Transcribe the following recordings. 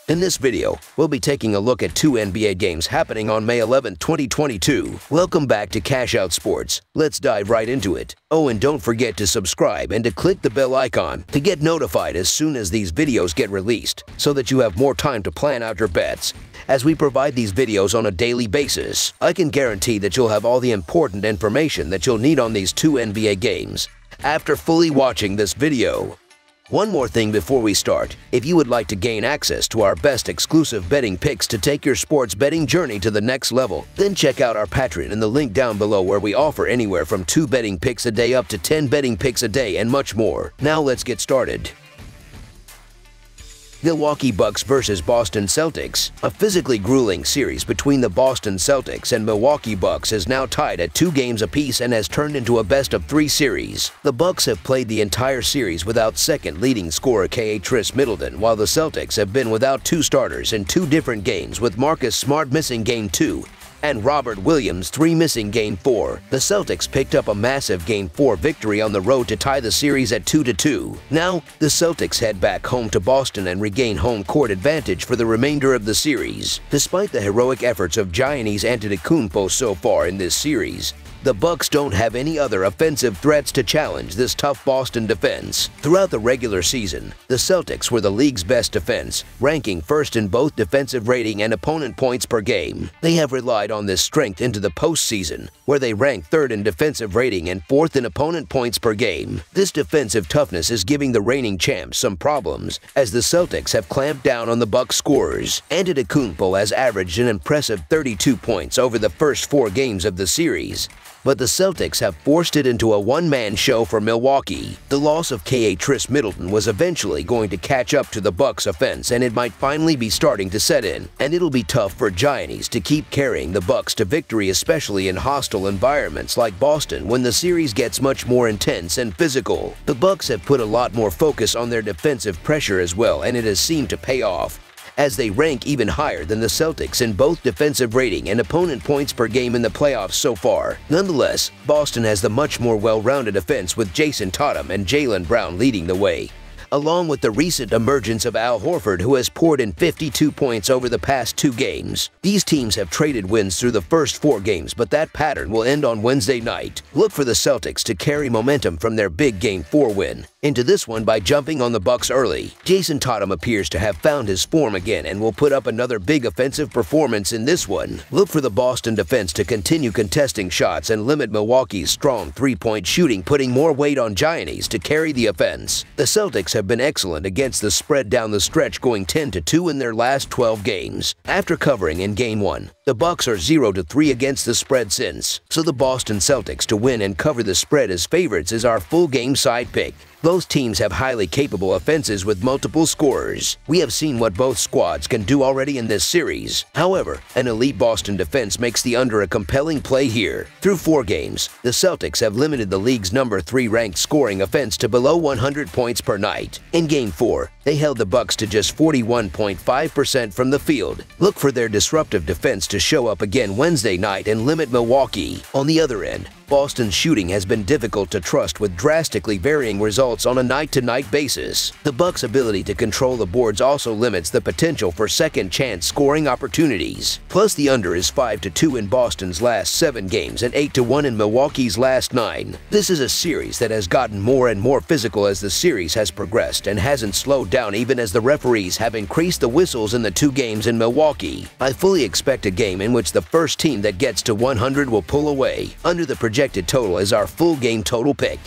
In this video, we'll be taking a look at two NBA games happening on May 11, 2022. Welcome back to Cash Out Sports. Let's dive right into it. Oh, and don't forget to subscribe and to click the bell icon to get notified as soon as these videos get released, so that you have more time to plan out your bets. As we provide these videos on a daily basis, I can guarantee that you'll have all the important information that you'll need on these two NBA games after fully watching this video. One more thing before we start. If you would like to gain access to our best exclusive betting picks to take your sports betting journey to the next level, then check out our Patreon in the link down below, where we offer anywhere from 2 betting picks a day up to 10 betting picks a day and much more. Now let's get started. Milwaukee Bucks vs. Boston Celtics. A physically grueling series between the Boston Celtics and Milwaukee Bucks is now tied at 2 games apiece and has turned into a best-of-3 series. The Bucks have played the entire series without second leading scorer Khris Middleton, while the Celtics have been without 2 starters in 2 different games, with Marcus Smart missing Game 2 and Robert Williams missing Game 4. The Celtics picked up a massive Game 4 victory on the road to tie the series at 2-2. Now, the Celtics head back home to Boston and regain home court advantage for the remainder of the series. Despite the heroic efforts of Giannis Antetokounmpo so far in this series, the Bucks don't have any other offensive threats to challenge this tough Boston defense. Throughout the regular season, the Celtics were the league's best defense, ranking first in both defensive rating and opponent points per game. They have relied on this strength into the postseason, where they rank 3rd in defensive rating and 4th in opponent points per game. This defensive toughness is giving the reigning champs some problems, as the Celtics have clamped down on the Bucks' scorers. Antetokounmpo has averaged an impressive 32 points over the first 4 games of the series, but the Celtics have forced it into a one-man show for Milwaukee. The loss of Khris Middleton was eventually going to catch up to the Bucks' offense, and it might finally be starting to set in. And it'll be tough for Giannis to keep carrying the Bucks to victory, especially in hostile environments like Boston, when the series gets much more intense and physical. The Bucks have put a lot more focus on their defensive pressure as well, and it has seemed to pay off, as they rank even higher than the Celtics in both defensive rating and opponent points per game in the playoffs so far. Nonetheless, Boston has the much more well-rounded offense, with Jason Tatum and Jaylen Brown leading the way, along with the recent emergence of Al Horford, who has poured in 52 points over the past 2 games. These teams have traded wins through the first 4 games, but that pattern will end on Wednesday night. Look for the Celtics to carry momentum from their big Game 4 win into this one by jumping on the Bucks early. Jason Tatum appears to have found his form again and will put up another big offensive performance in this one. Look for the Boston defense to continue contesting shots and limit Milwaukee's strong 3-point shooting, putting more weight on Giannis to carry the offense. The Celtics have been excellent against the spread down the stretch, going 10-2 in their last 12 games. After covering in Game 1, the Bucks are 0-3 against the spread since, so the Boston Celtics to win and cover the spread as favorites is our full game side pick. Both teams have highly capable offenses with multiple scorers. We have seen what both squads can do already in this series. However, an elite Boston defense makes the under a compelling play here. Through 4 games, the Celtics have limited the league's number 3 ranked scoring offense to below 100 points per night. In Game 4, they held the Bucks to just 41.5% from the field. Look for their disruptive defense to show up again Wednesday night and limit Milwaukee. On the other end, Boston's shooting has been difficult to trust, with drastically varying results on a night-to-night basis. The Bucks' ability to control the boards also limits the potential for second-chance scoring opportunities. Plus, the under is 5-2 in Boston's last 7 games and 8-1 in Milwaukee's last 9. This is a series that has gotten more and more physical as the series has progressed, and hasn't slowed down even as the referees have increased the whistles in the 2 games in Milwaukee. I fully expect a game in which the first team that gets to 100 will pull away. Under the projected total is our full game total pick.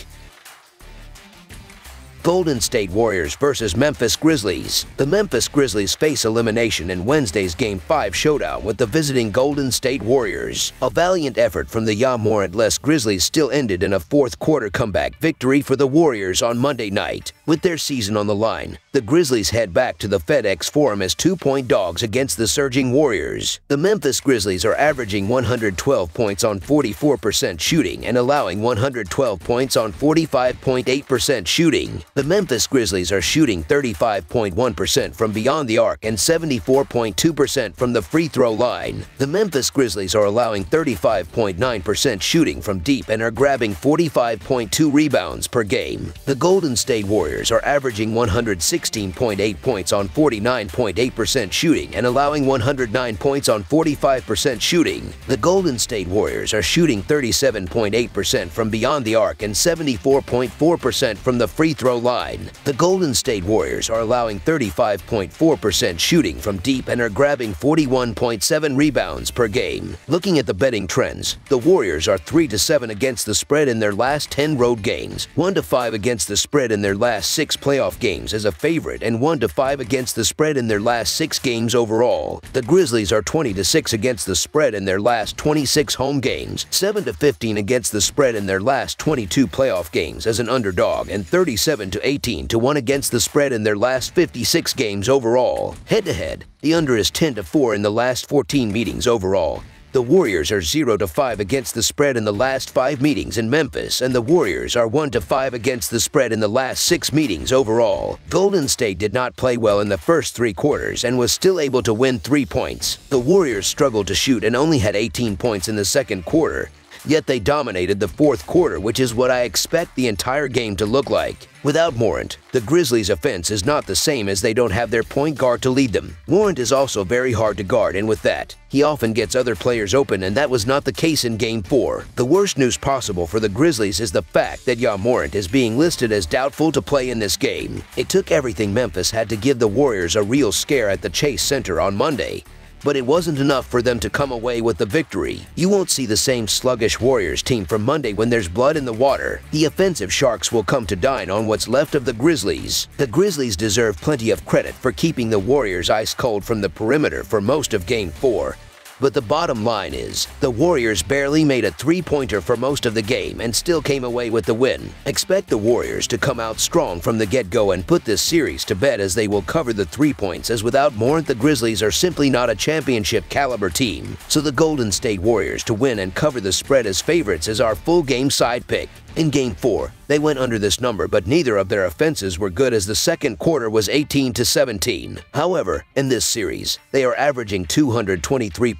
Golden State Warriors vs. Memphis Grizzlies. The Memphis Grizzlies face elimination in Wednesday's Game 5 showdown with the visiting Golden State Warriors. A valiant effort from the Ya-Morant-less Grizzlies still ended in a 4th-quarter comeback victory for the Warriors on Monday night. With their season on the line, the Grizzlies head back to the FedEx Forum as 2-point dogs against the surging Warriors. The Memphis Grizzlies are averaging 112 points on 44% shooting and allowing 112 points on 45.8% shooting. The Memphis Grizzlies are shooting 35.1% from beyond the arc and 74.2% from the free throw line. The Memphis Grizzlies are allowing 35.9% shooting from deep and are grabbing 45.2 rebounds per game. The Golden State Warriors Warriors are averaging 116.8 points on 49.8% shooting and allowing 109 points on 45% shooting. The Golden State Warriors are shooting 37.8% from beyond the arc and 74.4% from the free throw line. The Golden State Warriors are allowing 35.4% shooting from deep and are grabbing 41.7 rebounds per game. Looking at the betting trends, the Warriors are 3-7 against the spread in their last 10 road games, 1-5 against the spread in their last 6 playoff games as a favorite, and 1-5 against the spread in their last 6 games overall. The Grizzlies are 20-6 against the spread in their last 26 home games, 7-15 against the spread in their last 22 playoff games as an underdog, and 37-18-1 against the spread in their last 56 games overall. Head-to-head, the under is 10-4 in the last 14 meetings overall. The Warriors are 0-5 against the spread in the last 5 meetings in Memphis, and the Warriors are 1-5 against the spread in the last 6 meetings overall. Golden State did not play well in the first 3 quarters and was still able to win 3 points. The Warriors struggled to shoot and only had 18 points in the second quarter. Yet they dominated the fourth quarter, which is what I expect the entire game to look like. Without Morant, the Grizzlies' offense is not the same as they don't have their point guard to lead them. Morant is also very hard to guard, and with that, he often gets other players open, and that was not the case in Game 4. The worst news possible for the Grizzlies is the fact that Morant is being listed as doubtful to play in this game. It took everything Memphis had to give the Warriors a real scare at the Chase Center on Monday, but it wasn't enough for them to come away with the victory. You won't see the same sluggish Warriors team from Monday when there's blood in the water. The offensive Sharks will come to dine on what's left of the Grizzlies. The Grizzlies deserve plenty of credit for keeping the Warriors ice cold from the perimeter for most of Game 4. But the bottom line is, the Warriors barely made a 3-pointer for most of the game and still came away with the win. Expect the Warriors to come out strong from the get-go and put this series to bed, as they will cover the 3 points, as without Morant the Grizzlies are simply not a championship-caliber team. So the Golden State Warriors to win and cover the spread as favorites is our full game side pick. In Game 4, they went under this number, but neither of their offenses were good, as the second quarter was 18-17. However, in this series, they are averaging 223.25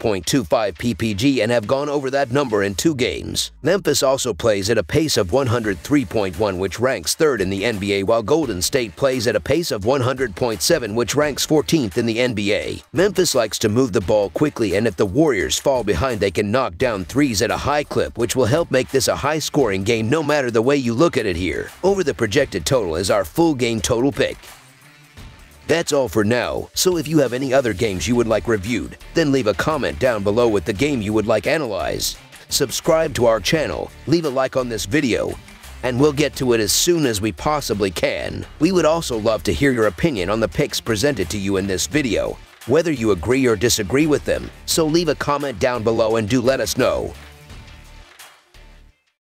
PPG and have gone over that number in 2 games. Memphis also plays at a pace of 103.1, which ranks 3rd in the NBA, while Golden State plays at a pace of 100.7, which ranks 14th in the NBA. Memphis likes to move the ball quickly, and if the Warriors fall behind, they can knock down threes at a high clip, which will help make this a high-scoring game no matter the way you look at it here. Over the projected total is our full game total pick. That's all for now, so if you have any other games you would like reviewed, then leave a comment down below with the game you would like analyzed. Subscribe to our channel, leave a like on this video, and we'll get to it as soon as we possibly can. We would also love to hear your opinion on the picks presented to you in this video, whether you agree or disagree with them, so leave a comment down below and do let us know.